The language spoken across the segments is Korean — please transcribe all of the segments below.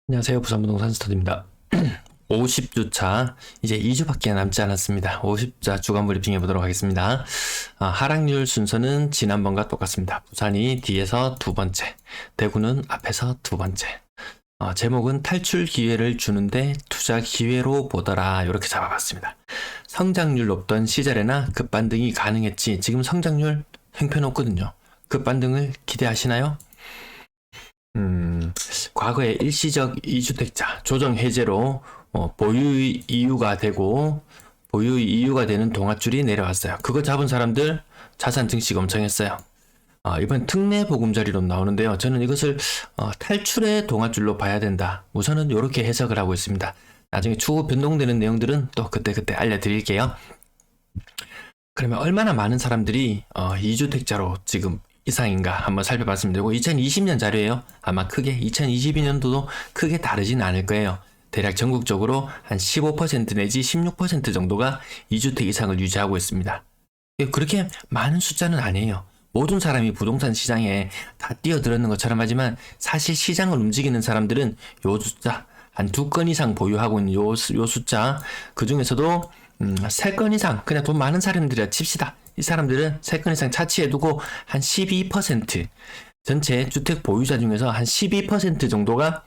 안녕하세요. 부산부동산 스터디입니다. 50주차 이제 2주밖에 남지 않았습니다. 50자 주간 브리핑 해보도록 하겠습니다. 하락률 순서는 지난번과 똑같습니다. 부산이 뒤에서 두 번째, 대구는 앞에서 두 번째. 제목은 탈출 기회를 주는데 투자 기회로 보더라, 이렇게 잡아봤습니다. 성장률 높던 시절에나 급반등이 가능했지 지금 성장률 형편없거든요. 급반등을 기대하시나요? 과거에 일시적 2주택자 조정 해제로 보유의 이유가 되고 보유의 이유가 되는 동아줄이 내려왔어요. 그거 잡은 사람들 자산 증식 엄청 했어요. 이번 특례 보금자리로 나오는데요. 저는 이것을 탈출의 동아줄로 봐야 된다. 우선은 이렇게 해석을 하고 있습니다. 나중에 추후 변동되는 내용들은 또 그때그때 알려드릴게요. 그러면 얼마나 많은 사람들이 2주택자로 지금 이상인가 한번 살펴봤으면 되고, 2020년 자료예요. 아마 크게 2022년도도 크게 다르진 않을 거예요. 대략 전국적으로 한 15% 내지 16% 정도가 2주택 이상을 유지하고 있습니다. 그렇게 많은 숫자는 아니에요. 모든 사람이 부동산 시장에 다 뛰어들었는 것처럼 하지만 사실 시장을 움직이는 사람들은 요 숫자, 한 2건 이상 보유하고 있는 요 숫자, 그 중에서도 3건 이상, 그냥 돈 많은 사람들이라 칩시다. 이 사람들은 3건 이상 차치해두고 한 12%, 전체 주택 보유자 중에서 한 12% 정도가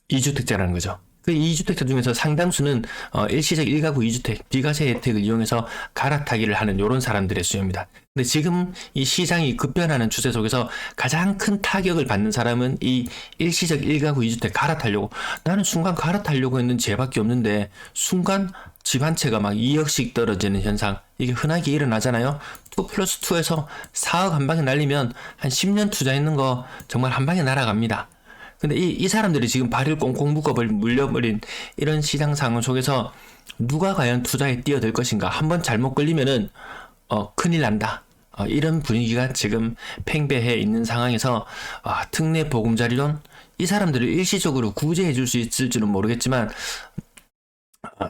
2주택자라는 거죠. 그 2주택자 중에서 상당수는 일시적 1가구 2주택, 비과세 혜택을 이용해서 갈아타기를 하는 이런 사람들의 수요입니다. 근데 지금 이 시장이 급변하는 추세 속에서 가장 큰 타격을 받는 사람은 이 일시적 1가구 2주택 갈아타려고, 나는 순간 갈아타려고 했는 쟤밖에 없는데 순간 집 한 채가 막 2억씩 떨어지는 현상, 이게 흔하게 일어나잖아요. 2+2에서 4억 한 방에 날리면 한 10년 투자했는 거 정말 한 방에 날아갑니다. 근데 이 사람들이 지금 발을 꽁꽁 물려버린 이런 시장 상황 속에서 누가 과연 투자에 뛰어들 것인가? 한번 잘못 걸리면은 큰일 난다. 이런 분위기가 지금 팽배해 있는 상황에서 특례 보금자리론, 이 사람들을 일시적으로 구제해 줄 수 있을지는 모르겠지만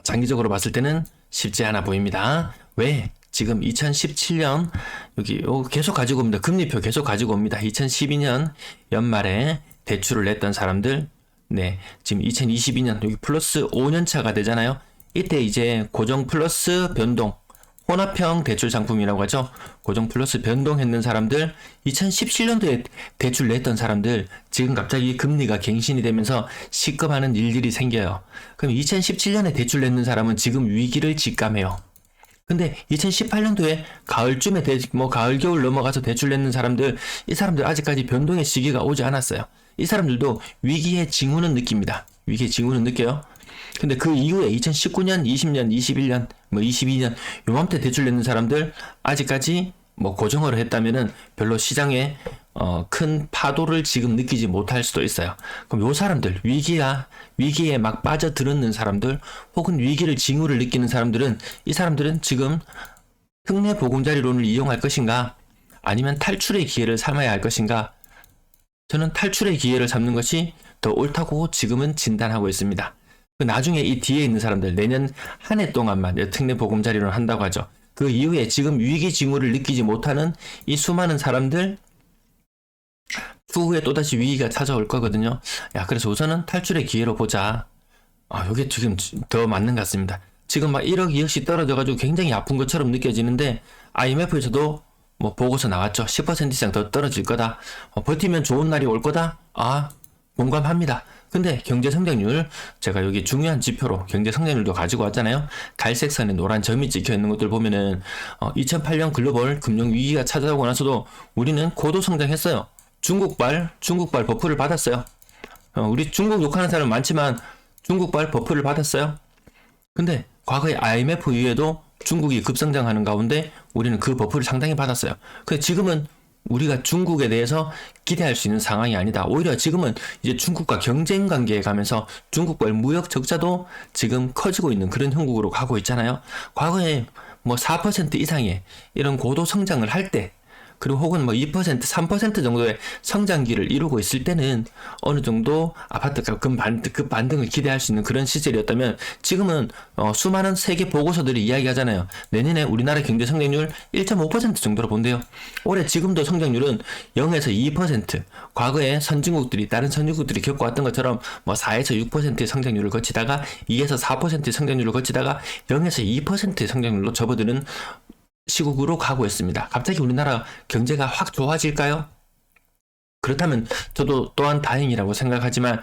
장기적으로 봤을 때는 쉽지 않아 보입니다. 왜? 지금 2017년 여기 계속 가지고 옵니다. 금리표 계속 가지고 옵니다. 2012년 연말에 대출을 냈던 사람들, 네, 지금 2022년 여기 플러스 5년 차가 되잖아요. 이때 이제 고정 플러스 변동, 혼합형 대출 상품이라고 하죠. 고정 플러스 변동했는 사람들, 2017년도에 대출 냈던 사람들, 지금 갑자기 금리가 갱신이 되면서 시급하는 일들이 생겨요. 그럼 2017년에 대출 냈는 사람은 지금 위기를 직감해요. 근데 2018년도에 가을쯤에 가을 겨울 넘어가서 대출 냈는 사람들, 이 사람들 아직까지 변동의 시기가 오지 않았어요. 이 사람들도 위기의 징후는 느낍니다. 위기의 징후는 느껴요. 근데 그 이후에 2019년, 20년, 21년, 22년 요맘때 대출 냈는 사람들 아직까지 고정을 했다면은 별로 시장에 큰 파도를 지금 느끼지 못할 수도 있어요. 그럼 요 사람들, 위기에 막 빠져들었는 사람들, 혹은 위기를 징후를 느끼는 사람들은, 이 사람들은 지금 특례 보금자리론을 이용할 것인가, 아니면 탈출의 기회를 삼아야 할 것인가? 저는 탈출의 기회를 삼는 것이 더 옳다고 지금은 진단하고 있습니다. 나중에 이 뒤에 있는 사람들, 내년 한 해 동안만 특례 보금자리론 한다고 하죠. 그 이후에 지금 위기 징후를 느끼지 못하는 이 수많은 사람들, 추후에 또다시 위기가 찾아올 거거든요. 그래서 우선은 탈출의 기회로 보자. 이게 지금 더 맞는 것 같습니다. 지금 막 1억, 2억씩 떨어져가지고 굉장히 아픈 것처럼 느껴지는데, IMF에서도 보고서 나왔죠. 10% 이상 더 떨어질 거다. 버티면 좋은 날이 올 거다. 공감합니다. 근데 경제 성장률, 제가 여기 중요한 지표로 경제 성장률도 가지고 왔잖아요. 갈색 선에 노란 점이 찍혀 있는 것들 보면은 2008년 글로벌 금융 위기가 찾아오고 나서도 우리는 고도 성장했어요. 중국발 버프를 받았어요. 우리 중국 욕하는 사람 많지만 중국발 버프를 받았어요. 근데 과거에 IMF 이후에도 중국이 급성장하는 가운데 우리는 그 버프를 상당히 받았어요. 근데 지금은 우리가 중국에 대해서 기대할 수 있는 상황이 아니다. 오히려 지금은 이제 중국과 경쟁 관계에 가면서 중국과의 무역 적자도 지금 커지고 있는 그런 형국으로 가고 있잖아요. 과거에 4% 이상의 이런 고도 성장을 할 때, 그리고 혹은 뭐 2%, 3% 정도의 성장기를 이루고 있을 때는 어느 정도 아파트가 급 반등을 기대할 수 있는 그런 시절이었다면 지금은 수많은 세계 보고서들이 이야기하잖아요. 내년에 우리나라 경제 성장률 1.5% 정도로 본대요. 올해 지금도 성장률은 0에서 2%, 과거에 다른 선진국들이 겪어왔던 것처럼 뭐 4에서 6%의 성장률을 거치다가 2에서 4%의 성장률을 거치다가 0에서 2%의 성장률로 접어드는 시국으로 가고 있습니다. 갑자기 우리나라 경제가 확 좋아질까요? 그렇다면 저도 또한 다행이라고 생각하지만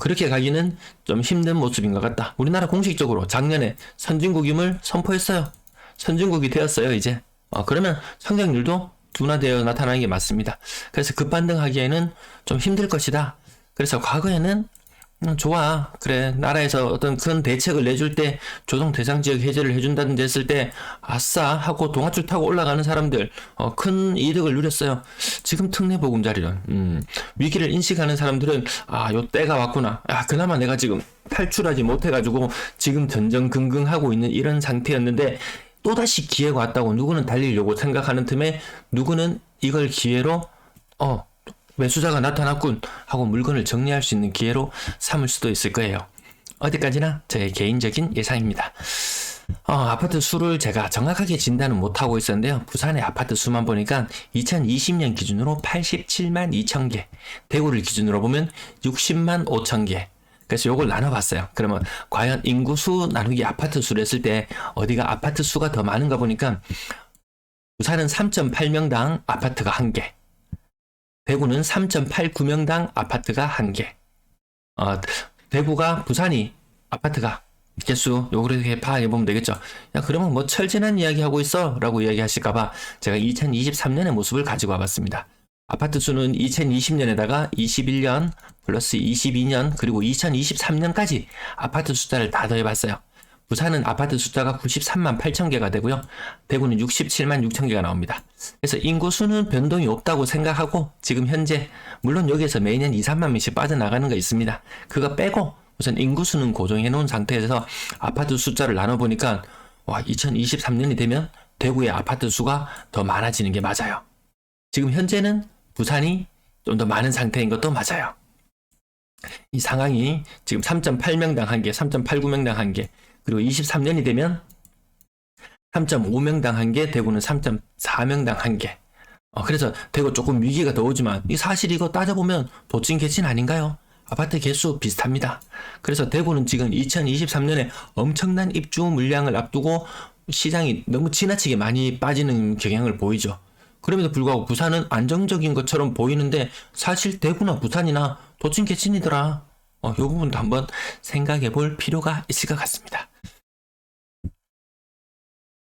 그렇게 가기는 좀 힘든 모습인 것 같다. 우리나라 공식적으로 작년에 선진국임을 선포했어요. 선진국이 되었어요 이제. 그러면 성장률도 둔화되어 나타나는 게 맞습니다. 그래서 급반등하기에는 좀 힘들 것이다. 그래서 과거에는 좋아. 그래. 나라에서 어떤 큰 대책을 내줄 때 조정 대상 지역 해제를 해준다든지 했을 때 아싸 하고 동아줄 타고 올라가는 사람들 큰 이득을 누렸어요. 지금 특례보금자리론 위기를 인식하는 사람들은 요 때가 왔구나. 그나마 내가 지금 탈출하지 못해가지고 지금 전전긍긍하고 있는 이런 상태였는데 또다시 기회가 왔다고 누구는 달리려고 생각하는 틈에 누구는 이걸 기회로 매수자가 나타났군 하고 물건을 정리할 수 있는 기회로 삼을 수도 있을 거예요. 어디까지나 저의 개인적인 예상입니다. 아파트 수를 제가 정확하게 진단은 못하고 있었는데요. 부산의 아파트 수만 보니까 2020년 기준으로 87만 2천 개, 대구를 기준으로 보면 60만 5천 개. 그래서 요걸 나눠봤어요. 그러면 과연 인구수 나누기 아파트 수를 했을 때 어디가 아파트 수가 더 많은가 보니까 부산은 3.8명당 아파트가 1개, 대구는 3.89명당 아파트가 1개. 대구가 부산이 아파트가 개수 요렇게 파악해보면 되겠죠. 야 그러면 뭐 철진한 이야기 하고 있어 라고 이야기하실까봐 제가 2023년의 모습을 가지고 와봤습니다. 아파트 수는 2020년에다가 21년 플러스 22년 그리고 2023년까지 아파트 숫자를 다 더해봤어요. 부산은 아파트 숫자가 93만 8천 개가 되고요. 대구는 67만 6천 개가 나옵니다. 그래서 인구수는 변동이 없다고 생각하고 지금 현재 물론 여기에서 매년 2, 3만 명씩 빠져나가는 거 있습니다. 그거 빼고 우선 인구수는 고정해 놓은 상태에서 아파트 숫자를 나눠보니까 2023년이 되면 대구의 아파트 수가 더 많아지는 게 맞아요. 지금 현재는 부산이 좀 더 많은 상태인 것도 맞아요. 이 상황이 지금 3.8명당 1개, 3.89명당 1개, 그리고 23년이 되면 3.5명당 1개, 대구는 3.4명당 1개. 그래서 대구 조금 위기가 더 오지만 사실 이거 따져보면 도찐 개찐 아닌가요? 아파트 개수 비슷합니다. 그래서 대구는 지금 2023년에 엄청난 입주 물량을 앞두고 시장이 너무 지나치게 많이 빠지는 경향을 보이죠. 그럼에도 불구하고 부산은 안정적인 것처럼 보이는데 사실 대구나 부산이나 도찐 개찐이더라. 이 부분도 한번 생각해 볼 필요가 있을 것 같습니다.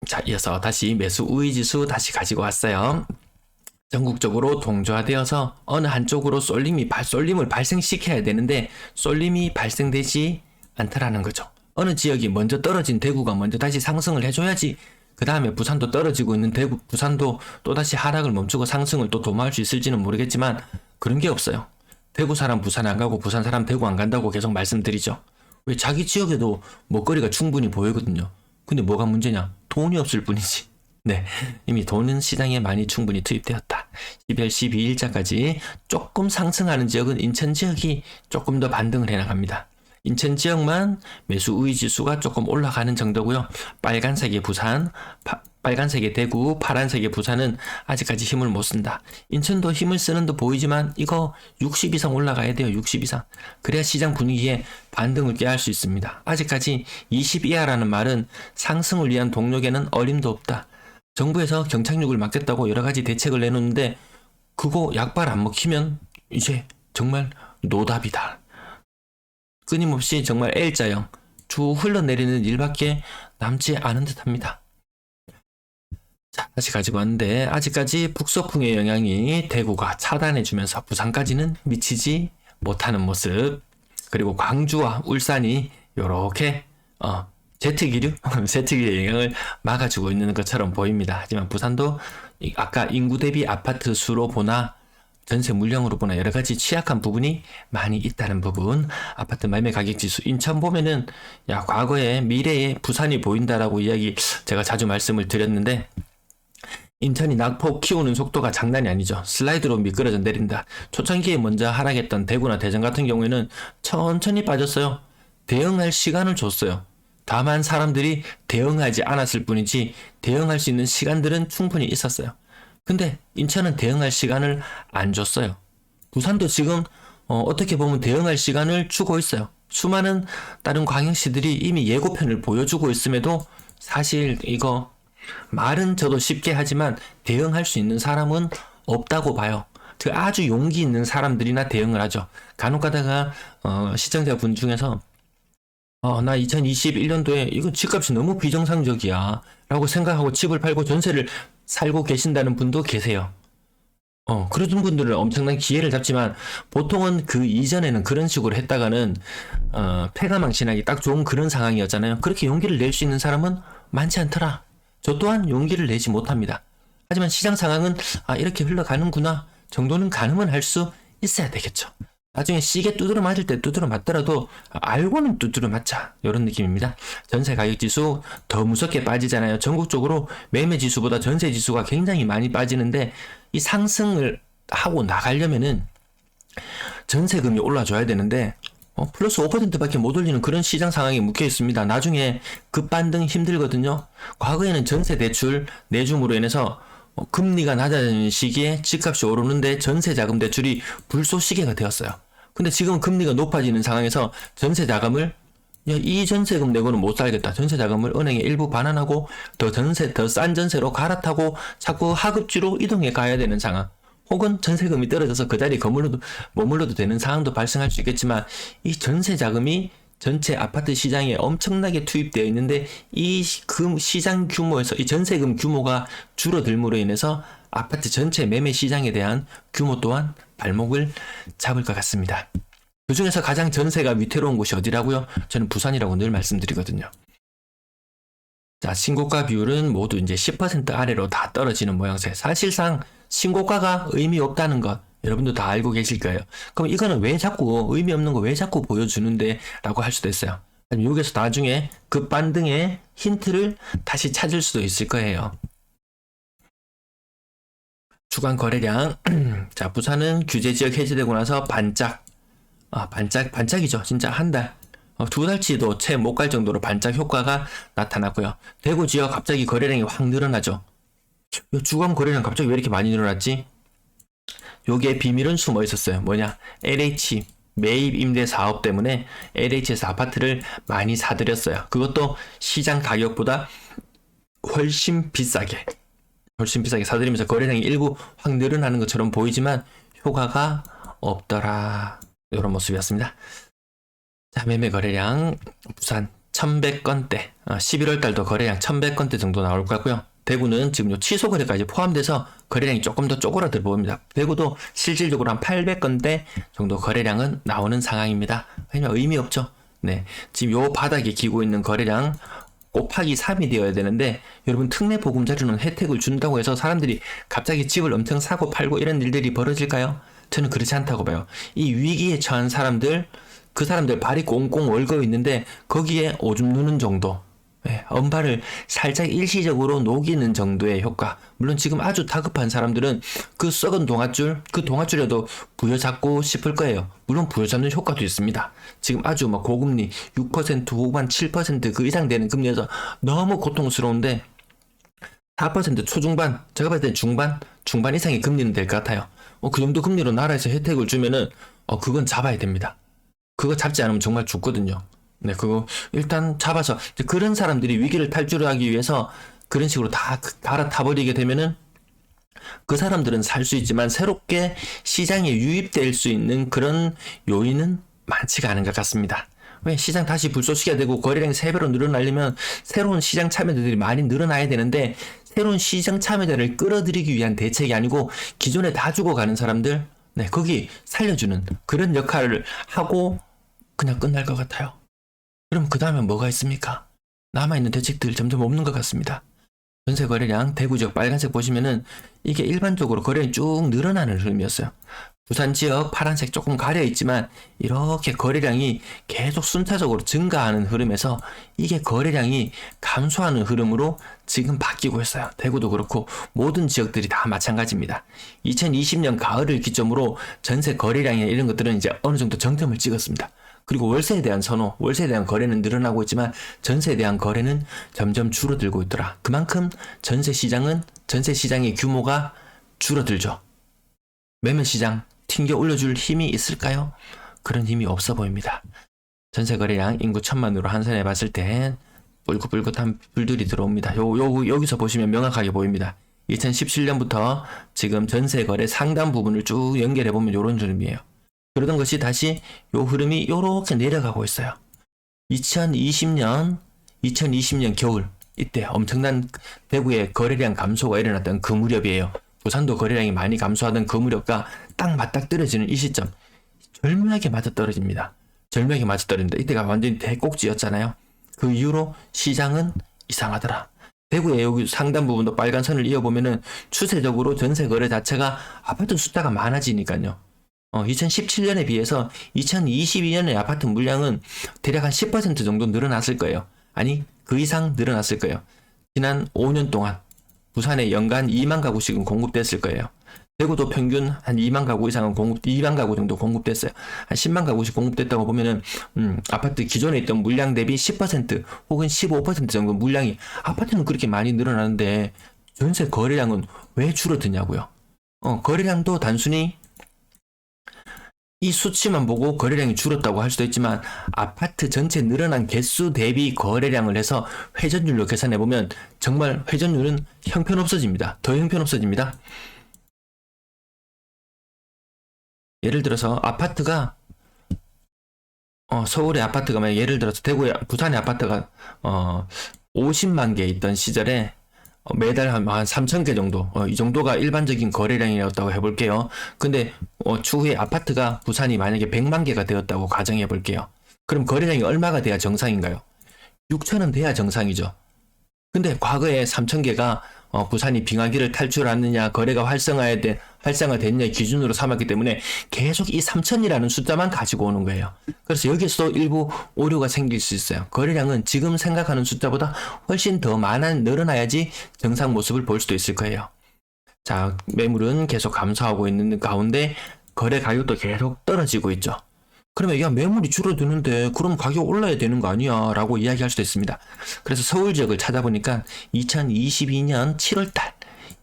자, 이어서 다시 매수 우위 지수 다시 가지고 왔어요. 전국적으로 동조화되어서 어느 한쪽으로 쏠림을 발생시켜야 되는데 쏠림이 발생되지 않더라는 거죠. 어느 지역이 먼저 떨어진 대구가 먼저 다시 상승을 해줘야지 그 다음에 부산도 떨어지고 있는 부산도 또다시 하락을 멈추고 상승을 또 도모할 수 있을지는 모르겠지만 그런 게 없어요. 대구 사람 부산 안 가고 부산 사람 대구 안 간다고 계속 말씀드리죠. 왜 자기 지역에도 먹거리가 충분히 보이거든요. 근데 뭐가 문제냐? 돈이 없을 뿐이지. 네, 이미 돈은 시장에 많이 충분히 투입되었다. 12월 12일자까지 조금 상승하는 지역은 인천 지역이 조금 더 반등을 해나갑니다. 인천 지역만 매수 우위 지수가 조금 올라가는 정도고요. 빨간색의 부산, 빨간색의 대구, 파란색의 부산은 아직까지 힘을 못 쓴다. 인천도 힘을 쓰는 듯 보이지만 이거 60 이상 올라가야 돼요. 60 이상. 그래야 시장 분위기에 반등을 꾀할 수 있습니다. 아직까지 20 이하라는 말은 상승을 위한 동력에는 어림도 없다. 정부에서 경착륙을 막겠다고 여러 가지 대책을 내놓는데 그거 약발 안 먹히면 이제 정말 노답이다. 끊임없이 정말 L자형 쭉 흘러내리는 일밖에 남지 않은 듯합니다. 자, 다시 가지고 왔는데 아직까지 북서풍의 영향이 대구가 차단해주면서 부산까지는 미치지 못하는 모습. 그리고 광주와 울산이 요렇게 제트기류의 영향을 막아주고 있는 것처럼 보입니다. 하지만 부산도 아까 인구 대비 아파트 수로 보나 전세 물량으로 보나 여러 가지 취약한 부분이 많이 있다는 부분. 아파트 매매 가격 지수 인천 보면은 과거에 미래에 부산이 보인다라고 이야기 제가 자주 말씀을 드렸는데 인천이 낙폭 키우는 속도가 장난이 아니죠. 슬라이드로 미끄러져 내린다. 초창기에 먼저 하락했던 대구나 대전 같은 경우에는 천천히 빠졌어요. 대응할 시간을 줬어요. 다만 사람들이 대응하지 않았을 뿐이지 대응할 수 있는 시간들은 충분히 있었어요. 근데 인천은 대응할 시간을 안 줬어요. 부산도 지금 어떻게 보면 대응할 시간을 주고 있어요. 수많은 다른 광역시들이 이미 예고편을 보여주고 있음에도 사실 이거 말은 저도 쉽게 하지만 대응할 수 있는 사람은 없다고 봐요. 그 아주 용기 있는 사람들이나 대응을 하죠. 간혹 가다가 시청자분 중에서 나 2021년도에 이거 집값이 너무 비정상적이야 라고 생각하고 집을 팔고 전세를 살고 계신다는 분도 계세요. 그런 분들은 엄청난 기회를 잡지만 보통은 그 이전에는 그런 식으로 했다가는 패가망신하기 딱 좋은 그런 상황이었잖아요. 그렇게 용기를 낼 수 있는 사람은 많지 않더라. 저 또한 용기를 내지 못합니다. 하지만 시장 상황은 이렇게 흘러가는구나 정도는 가늠은 할 수 있어야 되겠죠. 나중에 시계 두드려 맞을 때 두드려 맞더라도 알고는 두드려 맞자 이런 느낌입니다. 전세 가격 지수 더 무섭게 빠지잖아요. 전국적으로 매매 지수보다 전세 지수가 굉장히 많이 빠지는데 이 상승을 하고 나가려면은 전세금이 올라줘야 되는데 플러스 5%밖에 못 올리는 그런 시장 상황에 묶여 있습니다. 나중에 급반등 힘들거든요. 과거에는 전세 대출 내줌으로 인해서 금리가 낮아지는 시기에 집값이 오르는데 전세 자금 대출이 불쏘시개가 되었어요. 근데 지금 금리가 높아지는 상황에서 전세 자금을 이 전세금 내고는 못 살겠다. 전세 자금을 은행에 일부 반환하고 더 싼 전세로 갈아타고 자꾸 하급지로 이동해 가야 되는 상황. 혹은 전세금이 떨어져서 그 자리에 머물러도 되는 상황도 발생할 수 있겠지만 이 전세 자금이 전체 아파트 시장에 엄청나게 투입되어 있는데 이 시장 규모에서 이 전세금 규모가 줄어들므로 인해서 아파트 전체 매매 시장에 대한 규모 또한 발목을 잡을 것 같습니다. 그 중에서 가장 전세가 위태로운 곳이 어디라고요? 저는 부산이라고 늘 말씀드리거든요. 자, 신고가 비율은 모두 이제 10% 아래로 다 떨어지는 모양새. 사실상 신고가가 의미 없다는 것 여러분도 다 알고 계실 거예요. 그럼 이거는 왜 자꾸 의미 없는 거 왜 자꾸 보여주는데 라고 할 수도 있어요. 여기서 나중에 급반등의 힌트를 다시 찾을 수도 있을 거예요. 주간 거래량. 자, 부산은 규제 지역 해제되고 나서 반짝이죠. 진짜 한 달. 두 달치도 채 못 갈 정도로 반짝 효과가 나타났고요. 대구 지역 갑자기 거래량이 확 늘어나죠. 주간 거래량 갑자기 왜 이렇게 많이 늘어났지? 요게 비밀은 숨어 있었어요. 뭐냐? LH 매입 임대 사업 때문에 LH에서 아파트를 많이 사들였어요. 그것도 시장 가격보다 훨씬 비싸게 사들이면서 거래량이 일부 확 늘어나는 것처럼 보이지만 효과가 없더라. 이런 모습이었습니다. 자, 매매 거래량 부산 1100건대 11월 달도 거래량 1100건대 정도 나올 것 같고요. 대구는 지금 요 취소 거래까지 포함돼서 거래량이 조금 더 쪼그라들 보입니다. 대구도 실질적으로 한 800건대 정도 거래량은 나오는 상황입니다. 왜냐면 의미 없죠. 네, 지금 요 바닥에 기고 있는 거래량 곱하기 3이 되어야 되는데 여러분 특례 보금자리는 혜택을 준다고 해서 사람들이 갑자기 집을 엄청 사고 팔고 이런 일들이 벌어질까요? 저는 그렇지 않다고 봐요. 이 위기에 처한 사람들 그 사람들 발이 꽁꽁 얼고 있는데 거기에 오줌 누는 정도 언발을 살짝 일시적으로 녹이는 정도의 효과. 물론 지금 아주 다급한 사람들은 그 썩은 동아줄, 그 동아줄에도 부여잡고 싶을 거예요. 물론 부여잡는 효과도 있습니다. 지금 아주 막 고금리 6% 후반 7% 그 이상 되는 금리에서 너무 고통스러운데 4% 초중반, 제가 봤을 때 중반 이상의 금리는 될 것 같아요. 그 정도 금리로 나라에서 혜택을 주면은 그건 잡아야 됩니다. 그거 잡지 않으면 정말 죽거든요. 네, 그거 일단 잡아서 그런 사람들이 위기를 탈출하기 위해서 그런 식으로 다 갈아타버리게 되면은 그 사람들은 살 수 있지만 새롭게 시장에 유입될 수 있는 그런 요인은 많지가 않은 것 같습니다. 왜 시장 다시 불쏘시개가 되고 거래량이 3배로 늘어나려면 새로운 시장 참여자들이 많이 늘어나야 되는데 새로운 시장 참여자를 끌어들이기 위한 대책이 아니고 기존에 다 죽어가는 사람들 거기 살려주는 그런 역할을 하고 그냥 끝날 것 같아요. 그럼 그 다음에 뭐가 있습니까? 남아있는 대책들 점점 없는 것 같습니다. 전세 거래량 대구 지역 빨간색 보시면은 이게 일반적으로 거래량이 쭉 늘어나는 흐름이었어요. 부산 지역 파란색 조금 가려있지만 이렇게 거래량이 계속 순차적으로 증가하는 흐름에서 이게 거래량이 감소하는 흐름으로 지금 바뀌고 있어요. 대구도 그렇고 모든 지역들이 다 마찬가지입니다. 2020년 가을을 기점으로 전세 거래량이나 이런 것들은 이제 어느 정도 정점을 찍었습니다. 그리고 월세에 대한 선호, 월세에 대한 거래는 늘어나고 있지만 전세에 대한 거래는 점점 줄어들고 있더라. 그만큼 전세 시장의 규모가 줄어들죠. 매매 시장 튕겨 올려줄 힘이 있을까요? 그런 힘이 없어 보입니다. 전세 거래량 인구 1000만으로 환산해 봤을 때 뿔긋뿔긋한 불들이 들어옵니다. 여기서 보시면 명확하게 보입니다. 2017년부터 지금 전세 거래 상단 부분을 쭉 연결해 보면 요런 흐름이에요. 그러던 것이 다시 요 흐름이 요렇게 내려가고 있어요. 2020년 겨울 이때 엄청난 대구의 거래량 감소가 일어났던 그 무렵이에요. 부산도 거래량이 많이 감소하던 그 무렵과 딱 맞닥뜨려지는 이 시점 절묘하게 맞아떨어집니다. 이때가 완전히 대꼭지였잖아요. 그 이후로 시장은 이상하더라. 대구의 여기 상단 부분도 빨간 선을 이어보면은 추세적으로 전세 거래 자체가 아파트 숫자가 많아지니까요. 2017년에 비해서 2022년의 아파트 물량은 대략 한 10% 정도 늘어났을 거예요. 아니, 그 이상 늘어났을 거예요. 지난 5년 동안 부산에 연간 2만 가구씩은 공급됐을 거예요. 대구도 평균 한 2만 가구 이상은 2만 가구 정도 공급됐어요. 한 10만 가구씩 공급됐다고 보면은, 아파트 기존에 있던 물량 대비 10% 혹은 15% 정도 물량이, 아파트는 그렇게 많이 늘어나는데, 전세 거래량은 왜 줄어드냐고요. 거래량도 단순히 이 수치만 보고 거래량이 줄었다고 할 수도 있지만, 아파트 전체 늘어난 개수 대비 거래량을 해서 회전율로 계산해보면, 정말 회전율은 형편없어집니다. 더 형편없어집니다. 예를 들어서 아파트가 서울의 아파트가 만약 예를 들어서 부산의 아파트가 50만 개 있던 시절에 매달 한 3,000개 정도 이 정도가 일반적인 거래량이었다고 해볼게요. 근데 추후에 아파트가 부산이 만약에 100만 개가 되었다고 가정해 볼게요. 그럼 거래량이 얼마가 돼야 정상인가요? 6천은 돼야 정상이죠. 근데 과거에 3,000개가 부산이 빙하기를 탈출하느냐, 거래가 활성화됐냐 기준으로 삼았기 때문에 계속 이 3,000이라는 숫자만 가지고 오는 거예요. 그래서 여기서도 일부 오류가 생길 수 있어요. 거래량은 지금 생각하는 숫자보다 훨씬 더 늘어나야지 정상 모습을 볼 수도 있을 거예요. 자, 매물은 계속 감소하고 있는 가운데 거래 가격도 계속 떨어지고 있죠. 그러면 야, 매물이 줄어드는데 그럼 가격 올라야 되는 거 아니야 라고 이야기할 수도 있습니다. 그래서 서울 지역을 찾아보니까 2022년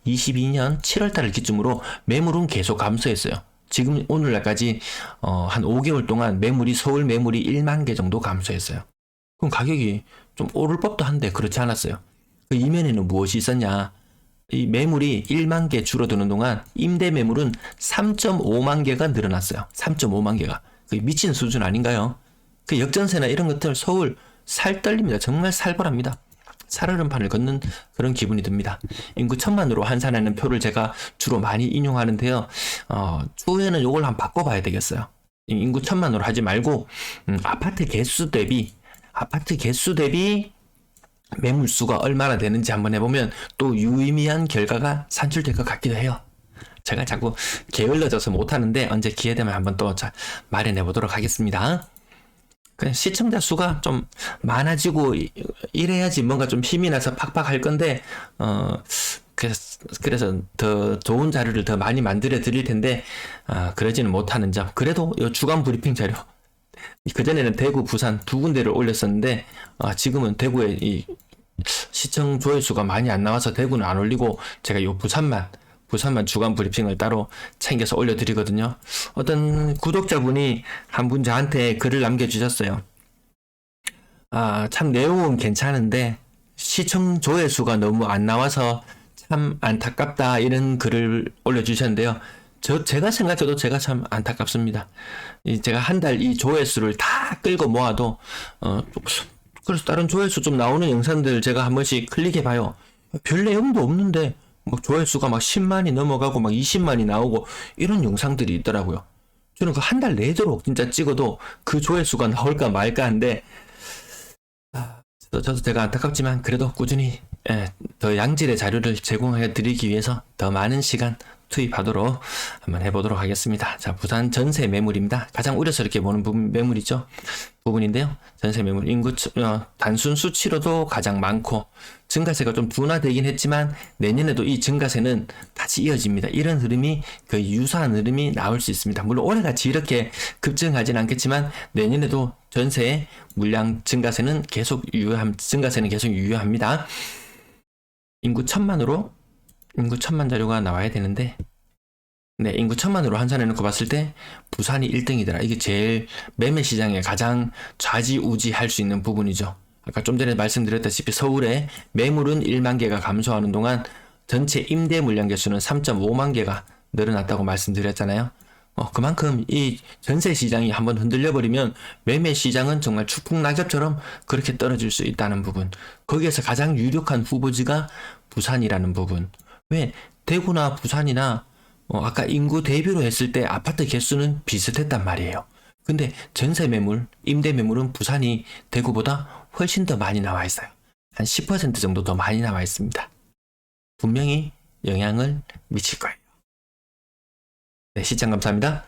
7월달을 기점으로 매물은 계속 감소했어요. 지금 오늘날까지 한 5개월 동안 서울 매물이 1만 개 정도 감소했어요. 그럼 가격이 좀 오를 법도 한데 그렇지 않았어요. 그 이면에는 무엇이 있었냐? 이 매물이 1만 개 줄어드는 동안 임대 매물은 3.5만 개가 늘어났어요. 3.5만 개가. 미친 수준 아닌가요? 그 역전세나 이런 것들 서울 살 떨립니다. 정말 살벌합니다. 살얼음판을 걷는 그런 기분이 듭니다. 인구 1000만으로 환산하는 표를 제가 주로 많이 인용하는데요. 추후에는 이걸 한번 바꿔봐야 되겠어요. 인구 1000만으로 하지 말고 아파트 개수 대비 매물 수가 얼마나 되는지 한번 해보면 또 유의미한 결과가 산출될 것 같기도 해요. 제가 자꾸 게을러져서 못하는데 언제 기회되면 한번 또 마련해 보도록 하겠습니다. 그냥 시청자 수가 좀 많아지고 이래야지 뭔가 좀 힘이 나서 팍팍 할 건데 그래서 더 좋은 자료를 더 많이 만들어 드릴 텐데 그러지는 못하는 점. 그래도 이 주간 브리핑 자료 그전에는 대구, 부산 두 군데를 올렸었는데 지금은 대구에 이 시청 조회수가 많이 안 나와서 대구는 안 올리고 제가 이 부산만 주간 브리핑을 따로 챙겨서 올려드리거든요. 어떤 구독자분이 한 분 저한테 글을 남겨주셨어요. 참 내용은 괜찮은데 시청 조회수가 너무 안 나와서 참 안타깝다 이런 글을 올려주셨는데요. 제가 생각해도 제가 참 안타깝습니다. 제가 한 달 이 조회수를 다 끌고 모아도 그래서 다른 조회수 좀 나오는 영상들 제가 한 번씩 클릭해봐요. 별 내용도 없는데 막 조회수가 막 10만이 넘어가고 막 20만이 나오고 이런 영상들이 있더라고요. 저는 그 한 달 내도록 진짜 찍어도 그 조회수가 나올까 말까 한데 저도 제가 안타깝지만 그래도 꾸준히 더 양질의 자료를 제공해 드리기 위해서 더 많은 시간 투입하도록 한번 해보도록 하겠습니다. 자, 부산 전세 매물입니다. 가장 우려스럽게 보는 부분인데요. 전세 매물 인구 단순 수치로도 가장 많고 증가세가 좀 둔화되긴 했지만 내년에도 이 증가세는 다시 이어집니다. 이런 흐름이 거의 유사한 흐름이 나올 수 있습니다. 물론 올해같이 이렇게 급증하진 않겠지만 내년에도 전세 물량 증가세는 계속 유효합니다. 인구 1000만 자료가 나와야 되는데, 네, 인구 1000만으로 환산해놓고 봤을 때 부산이 1등이더라. 이게 제일 매매 시장에 가장 좌지우지할 수 있는 부분이죠. 아까 좀 전에 말씀드렸다시피 서울의 매물은 1만 개가 감소하는 동안 전체 임대 물량 개수는 3.5만 개가 늘어났다고 말씀드렸잖아요. 그만큼 이 전세 시장이 한번 흔들려 버리면 매매 시장은 정말 추풍낙엽처럼 그렇게 떨어질 수 있다는 부분. 거기에서 가장 유력한 후보지가 부산이라는 부분. 왜 대구나 부산이나 아까 인구 대비로 했을 때 아파트 개수는 비슷했단 말이에요. 근데 전세 매물, 임대 매물은 부산이 대구보다 훨씬 더 많이 나와 있어요. 한 10% 정도 더 많이 나와 있습니다. 분명히 영향을 미칠 거예요. 네, 시청 감사합니다.